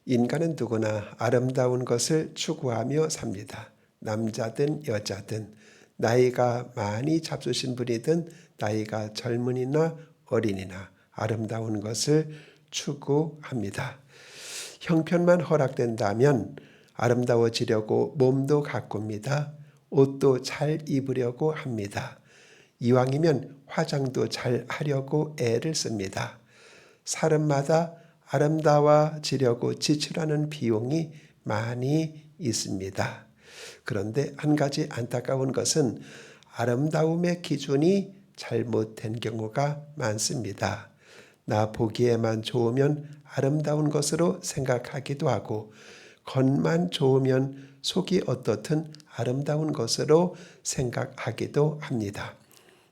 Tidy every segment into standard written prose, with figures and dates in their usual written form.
인간은 누구나 아름다운 것을 추구하며 삽니다. 남자든 여자든 나이가 많이 잡수신 분이든 나이가 젊은이나 어린이나 아름다운 것을 추구합니다. 형편만 허락된다면 아름다워지려고 몸도 가꿉니다. 옷도 잘 입으려고 합니다. 이왕이면 화장도 잘 하려고 애를 씁니다. 사람마다 아름다워지려고 지출하는 비용이 많이 있습니다. 그런데 한 가지 안타까운 것은 아름다움의 기준이 잘못된 경우가 많습니다. 나 보기에만 좋으면 아름다운 것으로 생각하기도 하고 겉만 좋으면 속이 어떻든 아름다운 것으로 생각하기도 합니다.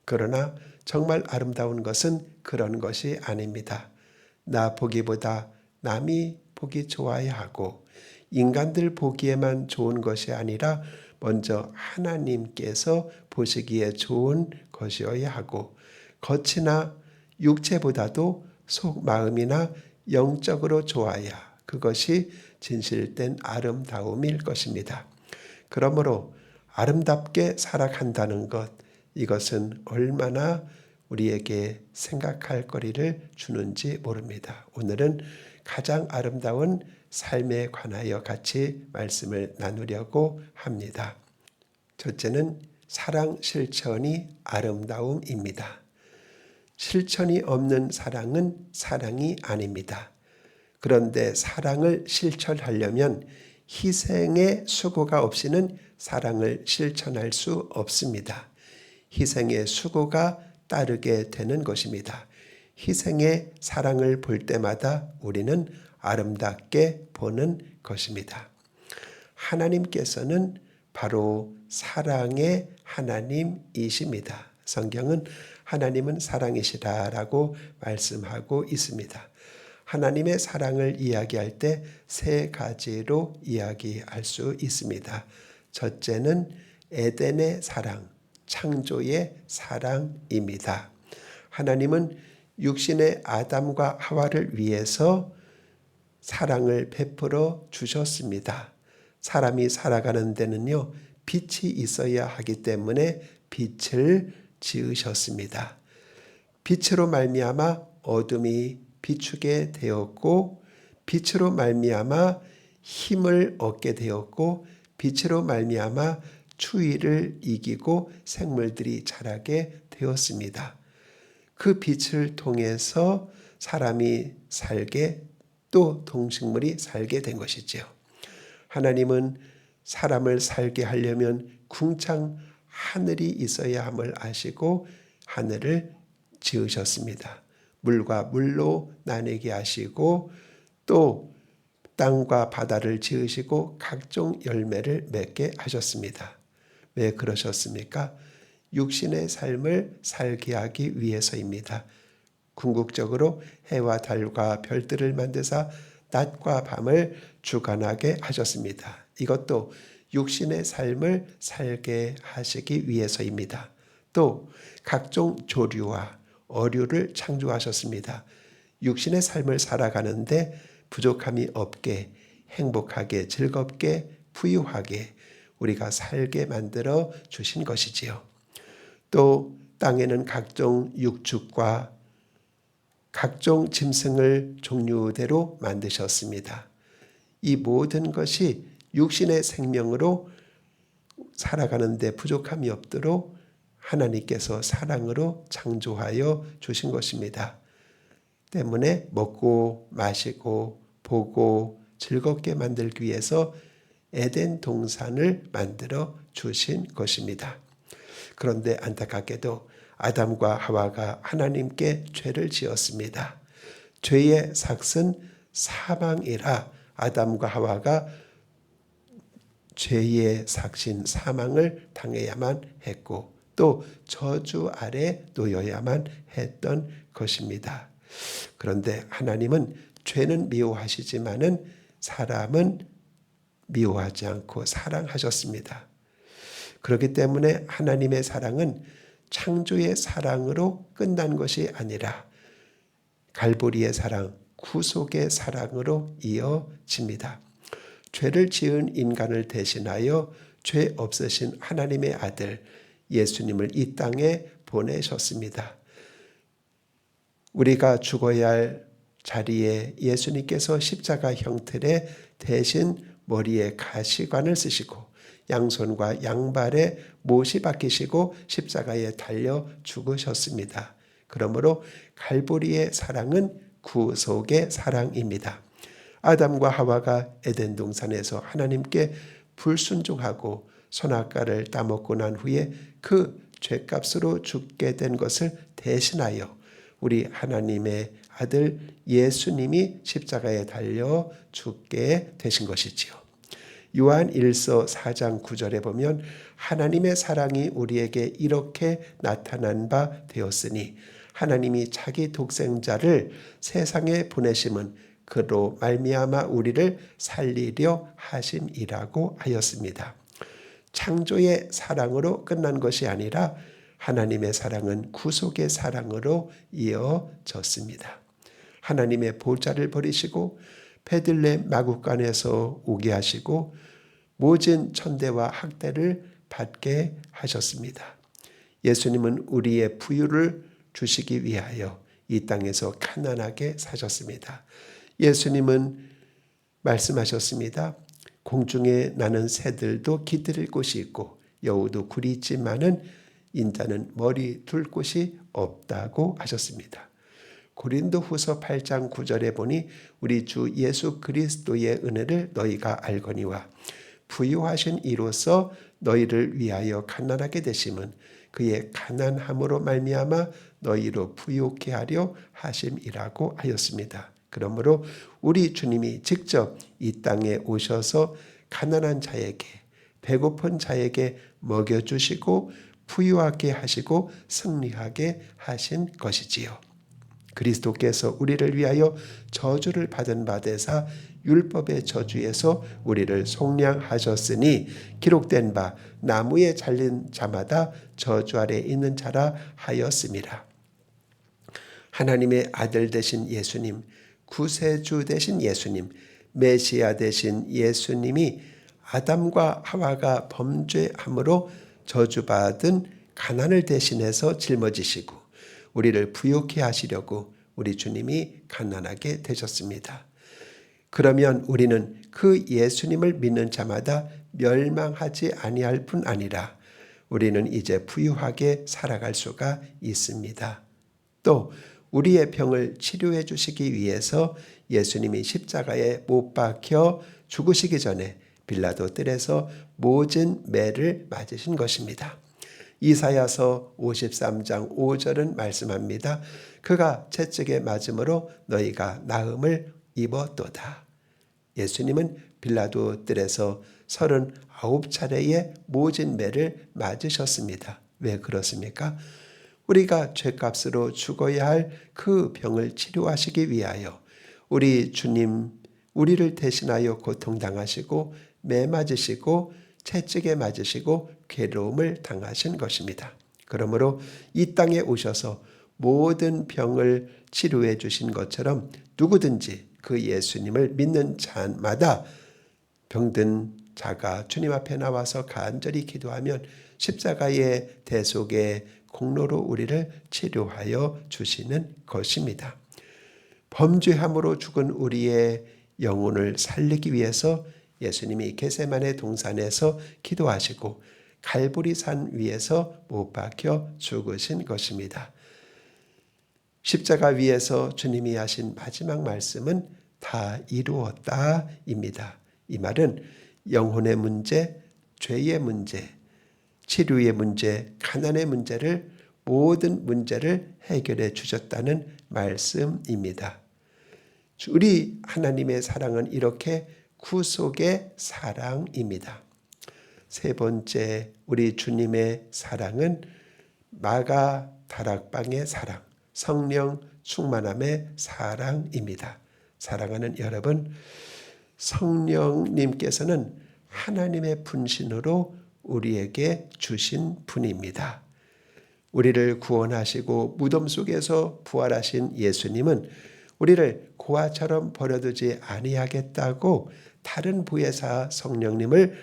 그러나 정말 아름다운 것은 그런 것이 아닙니다. 나 보기보다 남이 보기 좋아야 하고 인간들 보기에만 좋은 것이 아니라 먼저 하나님께서 보시기에 좋은 것이어야 하고 겉이나 육체보다도 속 마음이나 영적으로 좋아야 그것이 진실된 아름다움일 것입니다. 그러므로 아름답게 살아간다는 것, 이것은 얼마나 우리에게 생각할 거리를 주는지 모릅니다. 오늘은 가장 아름다운 삶에 관하여 같이 말씀을 나누려고 합니다. 첫째는 사랑 실천이 아름다움입니다. 실천이 없는 사랑은 사랑이 아닙니다. 그런데 사랑을 실천하려면 희생의 수고가 없이는 사랑을 실천할 수 없습니다. 희생의 수고가 따르게 되는 것입니다. 희생의 사랑을 볼 때마다 우리는 아름답게 보는 것입니다. 하나님께서는 바로 사랑의 하나님이십니다. 성경은 하나님은 사랑이시다라고 말씀하고 있습니다. 하나님의 사랑을 이야기할 때 세 가지로 이야기할 수 있습니다. 첫째는 에덴의 사랑, 창조의 사랑입니다. 하나님은 육신의 아담과 하와를 위해서 사랑을 베풀어 주셨습니다. 사람이 살아가는 데는요, 빛이 있어야 하기 때문에 빛을 지으셨습니다. 빛으로 말미암아 어둠이 비추게 되었고 빛으로 말미암아 힘을 얻게 되었고 빛으로 말미암아 추위를 이기고 생물들이 자라게 되었습니다. 그 빛을 통해서 사람이 살게 또 동식물이 살게 된 것이지요. 하나님은 사람을 살게 하려면 궁창 하늘이 있어야 함을 아시고 하늘을 지으셨습니다. 물과 물로 나뉘게 하시고 또 땅과 바다를 지으시고 각종 열매를 맺게 하셨습니다. 왜 그러셨습니까? 육신의 삶을 살게 하기 위해서입니다. 궁극적으로 해와 달과 별들을 만드사 낮과 밤을 주관하게 하셨습니다. 이것도 육신의 삶을 살게 하시기 위해서입니다. 또 각종 조류와 어류를 창조하셨습니다. 육신의 삶을 살아가는데 부족함이 없게 행복하게 즐겁게 부유하게 우리가 살게 만들어 주신 것이지요. 또 땅에는 각종 육축과 각종 짐승을 종류대로 만드셨습니다. 이 모든 것이 육신의 생명으로 살아가는데 부족함이 없도록 하나님께서 사랑으로 창조하여 주신 것입니다. 때문에 먹고 마시고 보고 즐겁게 만들기 위해서 에덴 동산을 만들어 주신 것입니다. 그런데 안타깝게도 아담과 하와가 하나님께 죄를 지었습니다. 죄의 삭은 사망이라 아담과 하와가 죄의 삭신 사망을 당해야만 했고 또 저주 아래 놓여야만 했던 것입니다. 그런데 하나님은 죄는 미워하시지만은 사람은 미워하지 않고 사랑하셨습니다. 그렇기 때문에 하나님의 사랑은 창조의 사랑으로 끝난 것이 아니라 갈보리의 사랑, 구속의 사랑으로 이어집니다. 죄를 지은 인간을 대신하여 죄 없으신 하나님의 아들 예수님을 이 땅에 보내셨습니다. 우리가 죽어야 할 자리에 예수님께서 십자가 형틀에 대신 머리에 가시관을 쓰시고 양손과 양발에 못이 박히시고 십자가에 달려 죽으셨습니다. 그러므로 갈보리의 사랑은 구속의 사랑입니다. 아담과 하와가 에덴 동산에서 하나님께 불순종하고 선악과를 따먹고 난 후에 그 죄값으로 죽게 된 것을 대신하여 우리 하나님의 아들 예수님이 십자가에 달려 죽게 되신 것이지요. 요한 1서 4장 9절에 보면 하나님의 사랑이 우리에게 이렇게 나타난 바 되었으니 하나님이 자기 독생자를 세상에 보내심은 그로 말미암아 우리를 살리려 하심이라고 하였습니다. 창조의 사랑으로 끝난 것이 아니라 하나님의 사랑은 구속의 사랑으로 이어졌습니다. 하나님의 보좌를 버리시고 베들레헴 마구간에서 오게 하시고 모진 천대와 학대를 받게 하셨습니다. 예수님은 우리의 부유를 주시기 위하여 이 땅에서 가난하게 사셨습니다. 예수님은 말씀하셨습니다. 공중에 나는 새들도 깃들 곳이 있고 여우도 굴이 있지만은 인자는 머리 둘 곳이 없다고 하셨습니다. 고린도후서 8장 9절에 보니 우리 주 예수 그리스도의 은혜를 너희가 알거니와 부유하신 이로써 너희를 위하여 가난하게 되심은 그의 가난함으로 말미암아 너희로 부유케 하려 하심이라고 하였습니다. 그러므로 우리 주님이 직접 이 땅에 오셔서 가난한 자에게 배고픈 자에게 먹여주시고 부유하게 하시고 승리하게 하신 것이지요. 그리스도께서 우리를 위하여 저주를 받은 바 되사 율법의 저주에서 우리를 속량하셨으니 기록된 바 나무에 잘린 자마다 저주 아래 있는 자라 하였습니다. 하나님의 아들 되신 예수님, 구세주 되신 예수님, 메시아 되신 예수님이 아담과 하와가 범죄함으로 저주받은 가난을 대신해서 짊어지시고 우리를 부유케 하시려고 우리 주님이 가난하게 되셨습니다. 그러면 우리는 그 예수님을 믿는 자마다 멸망하지 아니할 뿐 아니라 우리는 이제 부유하게 살아갈 수가 있습니다. 또 우리의 병을 치료해 주시기 위해서 예수님이 십자가에 못 박혀 죽으시기 전에 빌라도 뜰에서 모진 매를 맞으신 것입니다. 이사야서 53장 5절은 말씀합니다. 그가 채찍에 맞음으로 너희가 나음을 입었도다. 예수님은 빌라도 뜰에서 39차례의 모진 매를 맞으셨습니다. 왜 그렇습니까? 우리가 죄값으로 죽어야 할 그 병을 치료하시기 위하여 우리 주님 우리를 대신하여 고통당하시고 매 맞으시고 채찍에 맞으시고 괴로움을 당하신 것입니다. 그러므로 이 땅에 오셔서 모든 병을 치료해 주신 것처럼 누구든지 그 예수님을 믿는 자마다 병든 자가 주님 앞에 나와서 간절히 기도하면 십자가의 대속의 공로로 우리를 치료하여 주시는 것입니다. 범죄함으로 죽은 우리의 영혼을 살리기 위해서 예수님이 겟세마네 동산에서 기도하시고 갈보리산 위에서 못 박혀 죽으신 것입니다. 십자가 위에서 주님이 하신 마지막 말씀은 다 이루었다입니다. 이 말은 영혼의 문제, 죄의 문제, 치료의 문제, 가난의 문제를 모든 문제를 해결해 주셨다는 말씀입니다. 우리 하나님의 사랑은 이렇게 구속의 사랑입니다. 세 번째 우리 주님의 사랑은 마가 다락방의 사랑, 성령 충만함의 사랑입니다. 사랑하는 여러분, 성령님께서는 하나님의 분신으로 우리에게 주신 분입니다. 우리를 구원하시고 무덤 속에서 부활하신 예수님은 우리를 고아처럼 버려두지 아니하겠다고 다른 부혜사 성령님을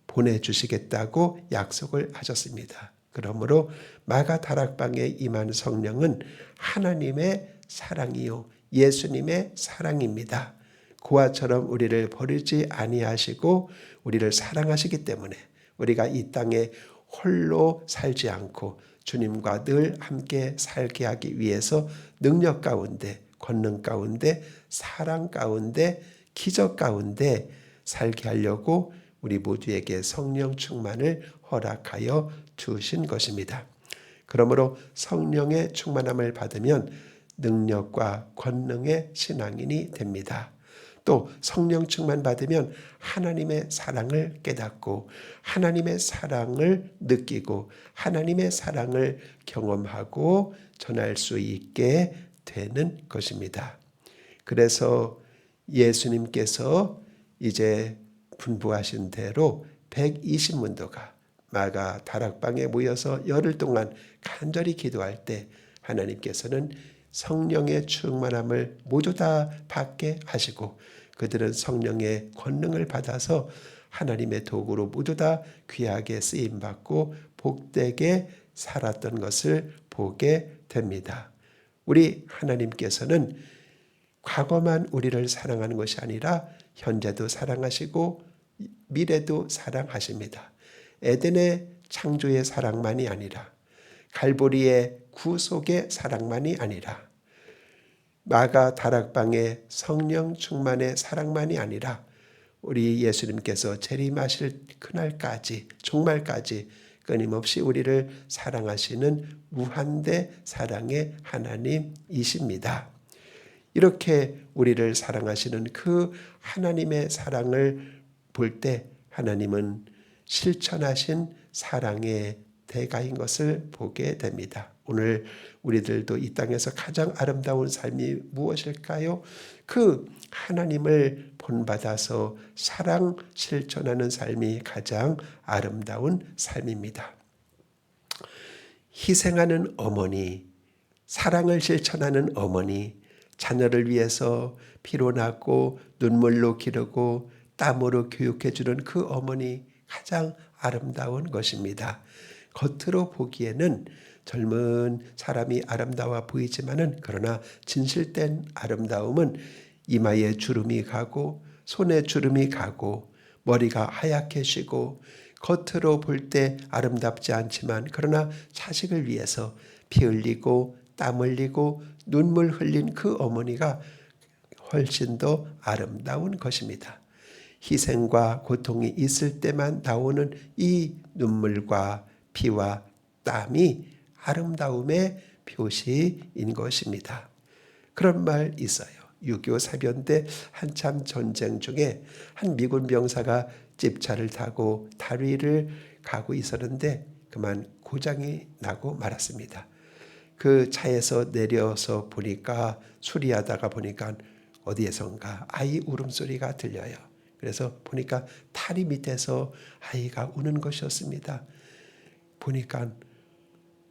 보내주시겠다고 약속을 하셨습니다. 그러므로 마가 다락방에 임한 성령은 하나님의 사랑이요 예수님의 사랑입니다. 고아처럼 우리를 버리지 아니하시고 우리를 사랑하시기 때문에 우리가 이 땅에 홀로 살지 않고 주님과 늘 함께 살게 하기 위해서 능력 가운데, 권능 가운데, 사랑 가운데, 기적 가운데 살게 하려고 우리 모두에게 성령 충만을 허락하여 주신 것입니다. 그러므로 성령의 충만함을 받으면 능력과 권능의 신앙인이 됩니다. 또 성령 충만 받으면 하나님의 사랑을 깨닫고 하나님의 사랑을 느끼고 하나님의 사랑을 경험하고 전할 수 있게 되는 것입니다. 그래서 예수님께서 이제 분부하신 대로 120문도가 마가 다락방에 모여서 열흘 동안 간절히 기도할 때 하나님께서는 성령의 충만함을 모두 다 받게 하시고 그들은 성령의 권능을 받아서 하나님의 도구로 모두 다 귀하게 쓰임받고 복되게 살았던 것을 보게 됩니다. 우리 하나님께서는 과거만 우리를 사랑하는 것이 아니라 현재도 사랑하시고 미래도 사랑하십니다. 에덴의 창조의 사랑만이 아니라 갈보리의 구속의 사랑만이 아니라 마가 다락방의 성령 충만의 사랑만이 아니라 우리 예수님께서 재림하실 그날까지 종말까지 끊임없이 우리를 사랑하시는 무한대 사랑의 하나님이십니다. 이렇게 우리를 사랑하시는 그 하나님의 사랑을 볼 때 하나님은 실천하신 사랑의 대가인 것을 보게 됩니다. 오늘 우리들도 이 땅에서 가장 아름다운 삶이 무엇일까요? 그 하나님을 본받아서 사랑 실천하는 삶이 가장 아름다운 삶입니다. 희생하는 어머니, 사랑을 실천하는 어머니, 자녀를 위해서 피로 났고 눈물로 기르고 땀으로 교육해주는 그 어머니 가장 아름다운 것입니다. 겉으로 보기에는 젊은 사람이 아름다워 보이지만은 그러나 진실된 아름다움은 이마에 주름이 가고 손에 주름이 가고 머리가 하얗게 쉬고 겉으로 볼 때 아름답지 않지만 그러나 자식을 위해서 피 흘리고 땀 흘리고 눈물 흘린 그 어머니가 훨씬 더 아름다운 것입니다. 희생과 고통이 있을 때만 나오는 이 눈물과 피와 땀이 아름다움의 표시인 것입니다. 그런 말 있어요. 6.25 사변 때 한참 전쟁 중에 한 미군 병사가 집차를 타고 다리를 가고 있었는데 그만 고장이 나고 말았습니다. 그 차에서 내려서 보니까 수리하다가 보니까 어디에선가 아이 울음소리가 들려요. 그래서 보니까 다리 밑에서 아이가 우는 것이었습니다. 보니까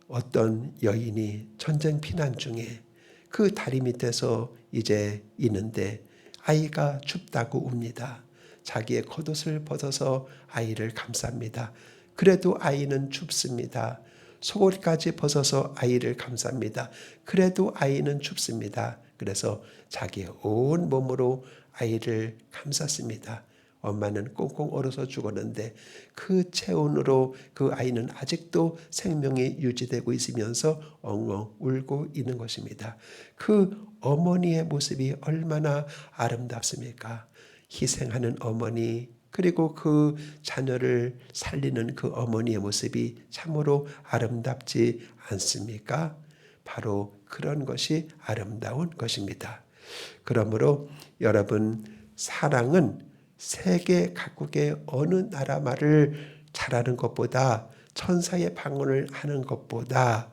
어떤 여인이 전쟁 피난 중에 그 다리 밑에서 이제 있는데 아이가 춥다고 웁니다. 자기의 겉옷을 벗어서 아이를 감쌉니다. 그래도 아이는 춥습니다. 속옷까지 벗어서 아이를 감쌉니다. 그래도 아이는 춥습니다. 그래서 자기의 온 몸으로 아이를 감쌌습니다. 엄마는 꽁꽁 얼어서 죽었는데 그 체온으로 그 아이는 아직도 생명이 유지되고 있으면서 엉엉 울고 있는 것입니다. 그 어머니의 모습이 얼마나 아름답습니까? 희생하는 어머니, 그리고 그 자녀를 살리는 그 어머니의 모습이 참으로 아름답지 않습니까? 바로 그런 것이 아름다운 것입니다. 그러므로 여러분, 사랑은 세계 각국의 어느 나라 말을 잘하는 것보다 천사의 방언을 하는 것보다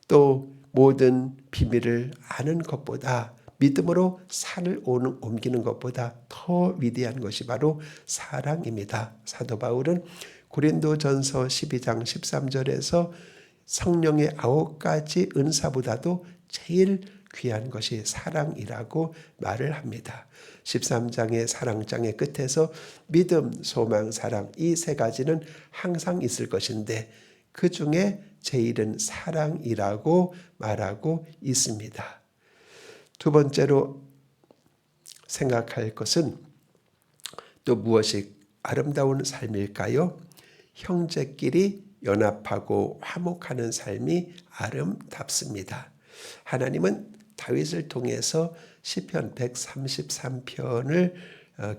또 모든 비밀을 아는 것보다 믿음으로 산을 옮기는 것보다 더 위대한 것이 바로 사랑입니다. 사도 바울은 고린도전서 12장 13절에서 성령의 9가지 은사보다도 제일 귀한 것이 사랑이라고 말을 합니다. 13장의 사랑장의 끝에서 믿음, 소망, 사랑 이 세 가지는 항상 있을 것인데 그 중에 제일은 사랑이라고 말하고 있습니다. 두 번째로 생각할 것은 또 무엇이 아름다운 삶일까요? 형제끼리 연합하고 화목하는 삶이 아름답습니다. 하나님은 다윗을 통해서 시편 133편을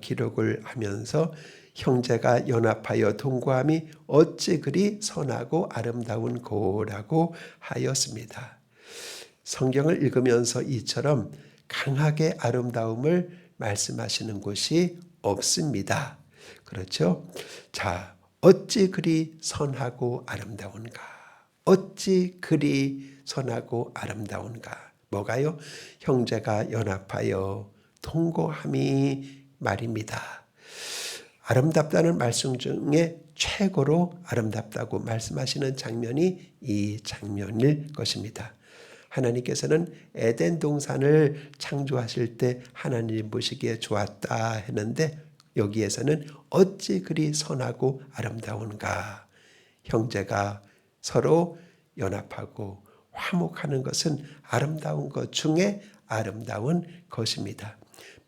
기록을 하면서 형제가 연합하여 동거함이 어찌 그리 선하고 아름다운 고라고 하였습니다. 성경을 읽으면서 이처럼 강하게 아름다움을 말씀하시는 곳이 없습니다. 그렇죠? 자, 어찌 그리 선하고 아름다운가? 어찌 그리 선하고 아름다운가? 뭐가요? 형제가 연합하여 동거함이 말입니다. 아름답다는 말씀 중에 최고로 아름답다고 말씀하시는 장면이 이 장면일 것입니다. 하나님께서는 에덴 동산을 창조하실 때 하나님이 보시기에 좋았다 했는데 여기에서는 어찌 그리 선하고 아름다운가. 형제가 서로 연합하고 화목하는 것은 아름다운 것 중에 아름다운 것입니다.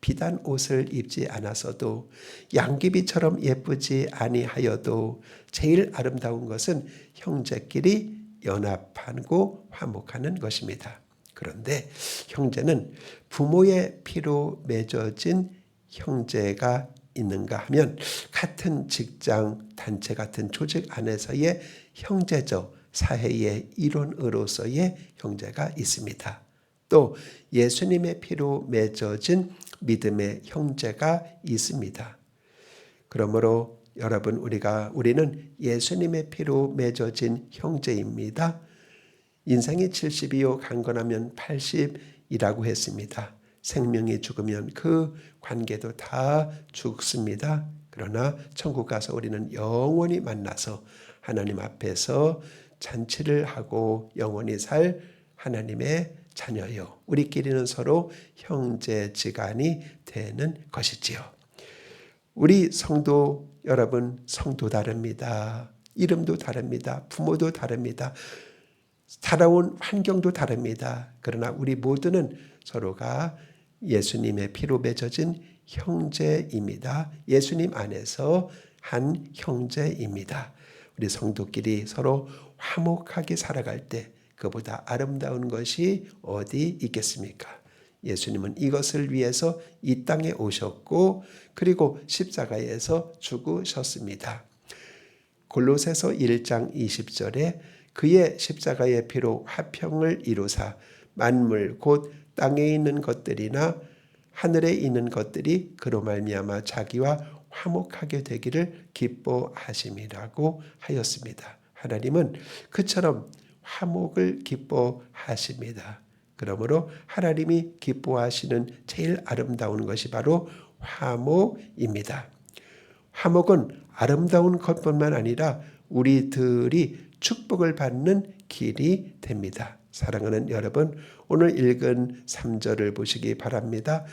비단 옷을 입지 않았어도 양귀비처럼 예쁘지 아니하여도 제일 아름다운 것은 형제끼리 연합하고 화목하는 것입니다. 그런데 형제는 부모의 피로 맺어진 형제가 있는가 하면 같은 직장, 단체 같은 조직 안에서의 형제적 사회의 일원으로서의 형제가 있습니다. 또 예수님의 피로 맺어진 믿음의 형제가 있습니다. 그러므로 여러분 우리는 예수님의 피로 맺어진 형제입니다. 인생이 70이요 강건하면 80이라고 했습니다. 생명이 죽으면 그 관계도 다 죽습니다. 그러나 천국 가서 우리는 영원히 만나서 하나님 앞에서 잔치를 하고 영원히 살 하나님의 자녀요. 우리끼리는 서로 형제지간이 되는 것이지요. 우리 성도 여러분, 성도 다릅니다. 이름도 다릅니다. 부모도 다릅니다. 살아온 환경도 다릅니다. 그러나 우리 모두는 서로가 예수님의 피로 맺어진 형제입니다. 예수님 안에서 한 형제입니다. 우리 성도끼리 서로 화목하게 살아갈 때 그보다 아름다운 것이 어디 있겠습니까? 예수님은 이것을 위해서 이 땅에 오셨고 그리고 십자가에서 죽으셨습니다. 골로새서 1장 20절에 그의 십자가의 피로 화평을 이루사 만물 곧 땅에 있는 것들이나 하늘에 있는 것들이 그로 말미암아 자기와 화목하게 되기를 기뻐하심이라고 하였습니다. 하나님은 그처럼 화목을 기뻐하십니다. 그러므로 하나님이 기뻐하시는 제일 아름다운 것이 바로 화목입니다. 화목은 아름다운 것뿐만 아니라 우리들이 축복을 받는 길이 됩니다. 사랑하는 여러분, 오늘 읽은 3절을 보시기 바랍니다.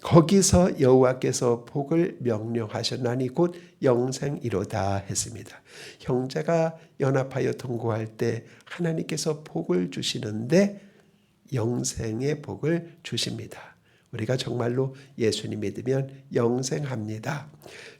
거기서 여호와께서 복을 명령하셨나니 곧 영생이로다 했습니다. 형제가 연합하여 동거할 때 하나님께서 복을 주시는데 영생의 복을 주십니다. 우리가 정말로 예수님 믿으면 영생합니다.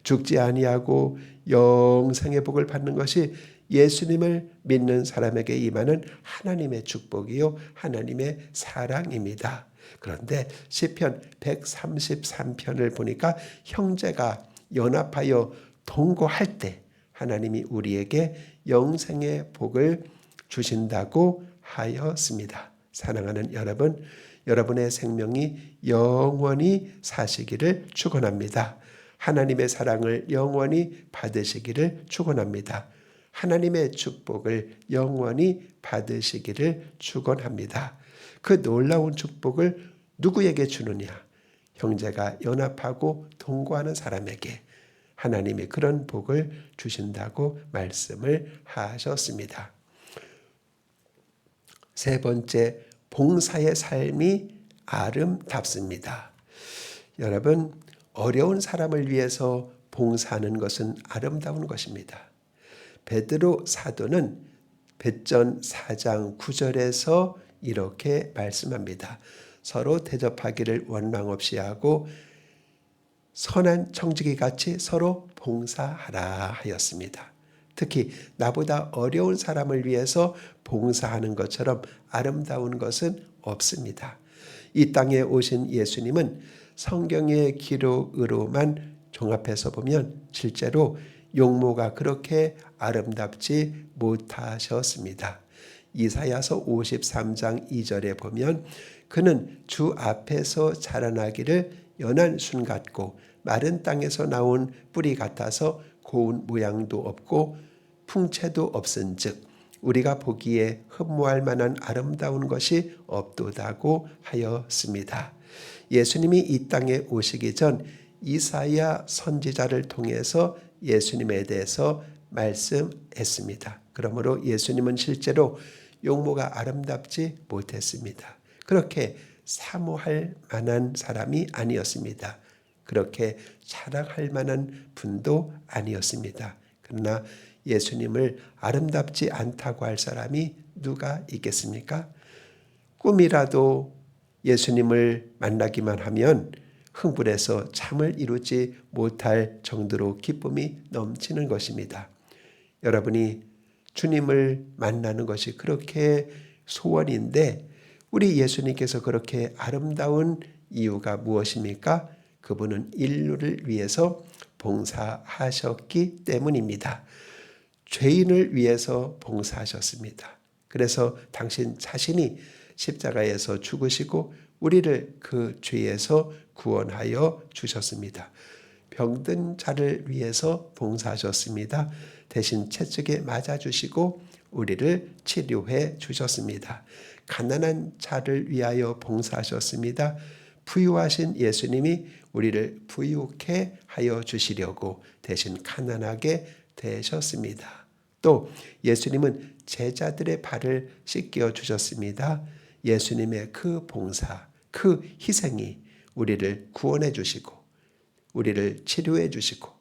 죽지 아니하고 영생의 복을 받는 것이 예수님을 믿는 사람에게 임하는 하나님의 축복이요 하나님의 사랑입니다. 그런데 시편 133편을 보니까 형제가 연합하여 동거할 때 하나님이 우리에게 영생의 복을 주신다고 하였습니다. 사랑하는 여러분, 여러분의 생명이 영원히 사시기를 축원합니다. 하나님의 사랑을 영원히 받으시기를 축원합니다. 하나님의 축복을 영원히 받으시기를 축원합니다. 그 놀라운 축복을 누구에게 주느냐? 형제가 연합하고 동거하는 사람에게 하나님이 그런 복을 주신다고 말씀을 하셨습니다. 세 번째, 봉사의 삶이 아름답습니다. 여러분, 어려운 사람을 위해서 봉사하는 것은 아름다운 것입니다. 베드로 사도는 베전 4장 9절에서 이렇게 말씀합니다. 서로 대접하기를 원망 없이 하고 선한 청지기 같이 서로 봉사하라 하였습니다. 특히 나보다 어려운 사람을 위해서 봉사하는 것처럼 아름다운 것은 없습니다. 이 땅에 오신 예수님은 성경의 기록으로만 종합해서 보면 실제로 용모가 그렇게 아름답지 못하셨습니다. 이사야서 53장 2절에 보면 그는 주 앞에서 자라나기를 연한 순 같고 마른 땅에서 나온 뿌리 같아서 고운 모양도 없고 풍채도 없은즉 우리가 보기에 흠모할 만한 아름다운 것이 없도다고 하였습니다. 예수님이 이 땅에 오시기 전 이사야 선지자를 통해서 예수님에 대해서 말씀했습니다. 그러므로 예수님은 실제로 용모가 아름답지 못했습니다. 그렇게 사모할 만한 사람이 아니었습니다. 그렇게 자랑할 만한 분도 아니었습니다. 그러나 예수님을 아름답지 않다고 할 사람이 누가 있겠습니까? 꿈이라도 예수님을 만나기만 하면 흥분해서 잠을 이루지 못할 정도로 기쁨이 넘치는 것입니다. 여러분이 주님을 만나는 것이 그렇게 소원인데 우리 예수님께서 그렇게 아름다운 이유가 무엇입니까? 그분은 인류를 위해서 봉사하셨기 때문입니다. 죄인을 위해서 봉사하셨습니다. 그래서 당신 자신이 십자가에서 죽으시고 우리를 그 죄에서 구원하여 주셨습니다. 병든 자를 위해서 봉사하셨습니다. 대신 채찍에 맞아주시고 우리를 치료해 주셨습니다. 가난한 자를 위하여 봉사하셨습니다. 부유하신 예수님이 우리를 부유케 하여 주시려고 대신 가난하게 되셨습니다. 또 예수님은 제자들의 발을 씻겨 주셨습니다. 예수님의 그 봉사, 그 희생이 우리를 구원해 주시고 우리를 치료해 주시고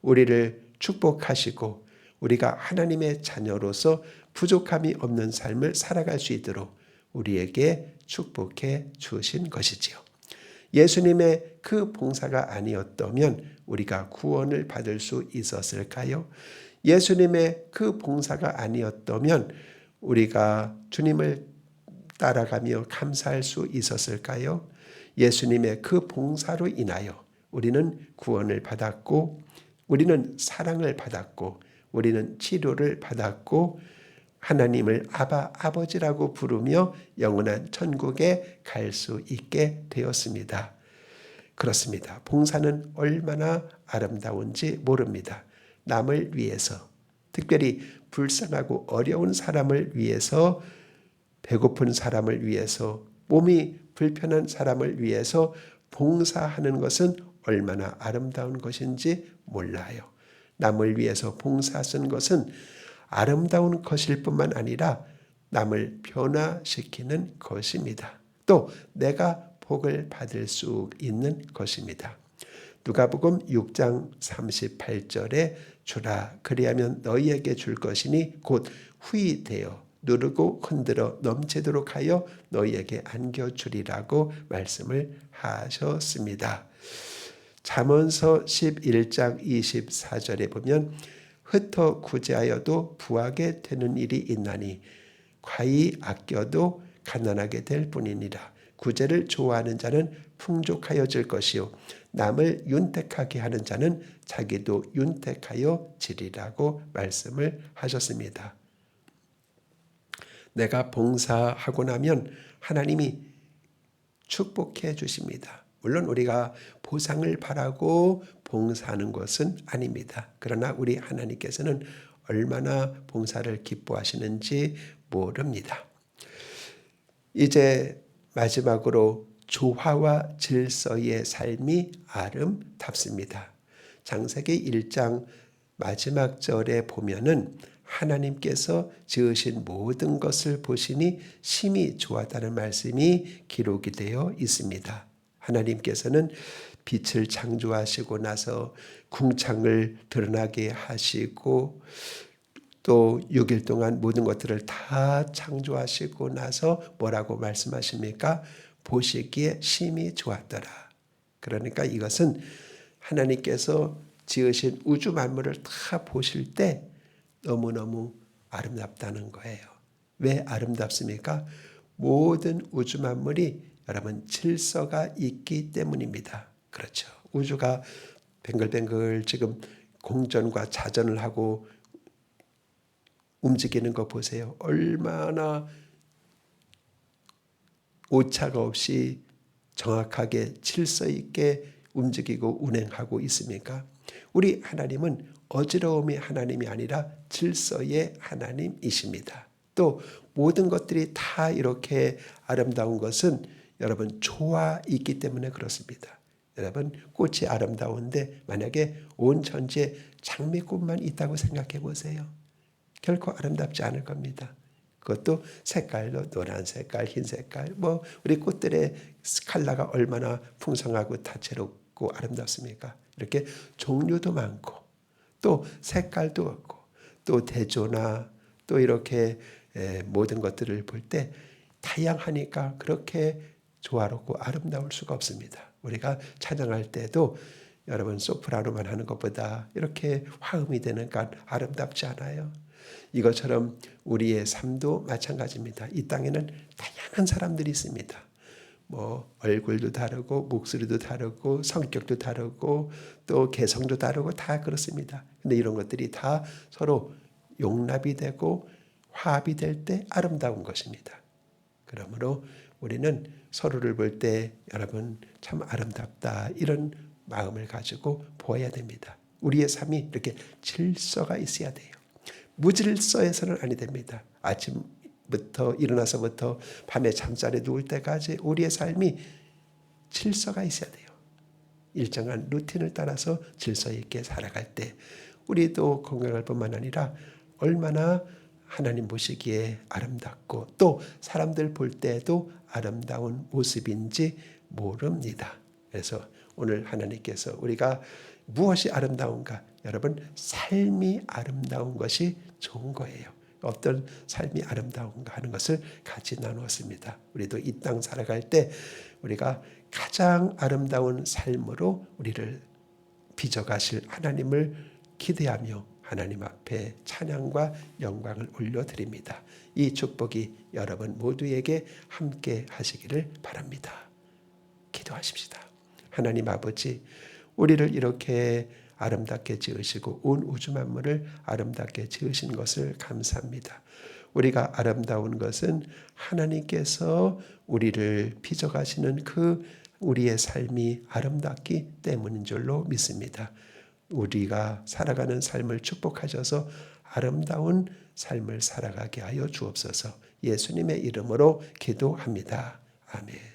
우리를 축복하시고 우리가 하나님의 자녀로서 부족함이 없는 삶을 살아갈 수 있도록 우리에게 축복해 주신 것이지요. 예수님의 그 봉사가 아니었다면 우리가 구원을 받을 수 있었을까요? 예수님의 그 봉사가 아니었다면 우리가 주님을 따라가며 감사할 수 있었을까요? 예수님의 그 봉사로 인하여 우리는 구원을 받았고 우리는 사랑을 받았고 우리는 치료를 받았고 하나님을 아버지라고 부르며 영원한 천국에 갈 수 있게 되었습니다. 그렇습니다. 봉사는 얼마나 아름다운지 모릅니다. 남을 위해서, 특별히 불쌍하고 어려운 사람을 위해서, 배고픈 사람을 위해서, 몸이 불편한 사람을 위해서 봉사하는 것은 얼마나 아름다운 것인지 몰라요. 남을 위해서 봉사하는 것은 아름다운 것일 뿐만 아니라 남을 변화시키는 것입니다. 또 내가 복을 받을 수 있는 것입니다. 누가복음 6장 38절에 주라 그리하면 너희에게 줄 것이니 곧 후히 되어 누르고 흔들어 넘치도록 하여 너희에게 안겨주리라고 말씀을 하셨습니다. 잠언서 11장 24절에 보면 흩어 구제하여도 부하게 되는 일이 있나니 과히 아껴도 가난하게 될 뿐이니라. 구제를 좋아하는 자는 풍족하여질 것이요 남을 윤택하게 하는 자는 자기도 윤택하여 지리라고 말씀을 하셨습니다. 내가 봉사하고 나면 하나님이 축복해 주십니다. 물론 우리가 보상을 바라고 봉사하는 것은 아닙니다. 그러나 우리 하나님께서는 얼마나 봉사를 기뻐하시는지 모릅니다. 이제 마지막으로 조화와 질서의 삶이 아름답습니다. 창세기 1장 마지막 절에 보면은 하나님께서 지으신 모든 것을 보시니 심히 좋았다는 말씀이 기록이 되어 있습니다. 하나님께서는 빛을 창조하시고 나서 궁창을 드러나게 하시고 또 6일 동안 모든 것들을 다 창조하시고 나서 뭐라고 말씀하십니까? 보시기에 심히 좋았더라. 그러니까 이것은 하나님께서 지으신 우주 만물을 다 보실 때 너무너무 아름답다는 거예요. 왜 아름답습니까? 모든 우주 만물이 여러분 질서가 있기 때문입니다. 그렇죠. 우주가 뱅글뱅글 지금 공전과 자전을 하고 움직이는 거 보세요. 얼마나 오차가 없이 정확하게 질서 있게 움직이고 운행하고 있습니까? 우리 하나님은 어지러움의 하나님이 아니라 질서의 하나님이십니다. 또 모든 것들이 다 이렇게 아름다운 것은 여러분 조화 있기 때문에 그렇습니다. 여러분 꽃이 아름다운데 만약에 온 천지에 장미꽃만 있다고 생각해 보세요. 결코 아름답지 않을 겁니다. 그것도 색깔도 노란 색깔, 흰 색깔, 뭐 우리 꽃들의 컬러가 얼마나 풍성하고 다채롭고 아름답습니까? 이렇게 종류도 많고 또 색깔도 없고 또 대조나 또 이렇게 모든 것들을 볼 때 다양하니까 그렇게 조화롭고 아름다울 수가 없습니다. 우리가 찬양할 때도 여러분 소프라노만 하는 것보다 이렇게 화음이 되니까 아름답지 않아요? 이것처럼 우리의 삶도 마찬가지입니다. 이 땅에는 다양한 사람들이 있습니다. 뭐 얼굴도 다르고 목소리도 다르고 성격도 다르고 또 개성도 다르고 다 그렇습니다. 근데 이런 것들이 다 서로 용납이 되고 화합이 될 때 아름다운 것입니다. 그러므로 우리는 서로를 볼 때 여러분 참 아름답다 이런 마음을 가지고 보아야 됩니다. 우리의 삶이 이렇게 질서가 있어야 돼요. 무질서해서는 아니 됩니다. 아침부터 일어나서부터 밤에 잠자리에 누울 때까지 우리의 삶이 질서가 있어야 돼요. 일정한 루틴을 따라서 질서 있게 살아갈 때 우리도 건강할 뿐만 아니라 얼마나 하나님 보시기에 아름답고 또 사람들 볼 때도 아름다운 모습인지 모릅니다. 그래서 오늘 하나님께서 우리가 무엇이 아름다운가? 여러분 삶이 아름다운 것이 좋은 거예요. 어떤 삶이 아름다운가 하는 것을 같이 나누었습니다. 우리도 이 땅 살아갈 때 우리가 가장 아름다운 삶으로 우리를 빚어가실 하나님을 기대하며 하나님 앞에 찬양과 영광을 올려드립니다. 이 축복이 여러분 모두에게 함께 하시기를 바랍니다. 기도하십시다. 하나님 아버지, 우리를 이렇게 아름답게 지으시고 온 우주 만물을 아름답게 지으신 것을 감사합니다. 우리가 아름다운 것은 하나님께서 우리를 빚어가시는 그 우리의 삶이 아름답기 때문인 줄로 믿습니다. 우리가 살아가는 삶을 축복하셔서 아름다운 삶을 살아가게 하여 주옵소서. 예수님의 이름으로 기도합니다. 아멘.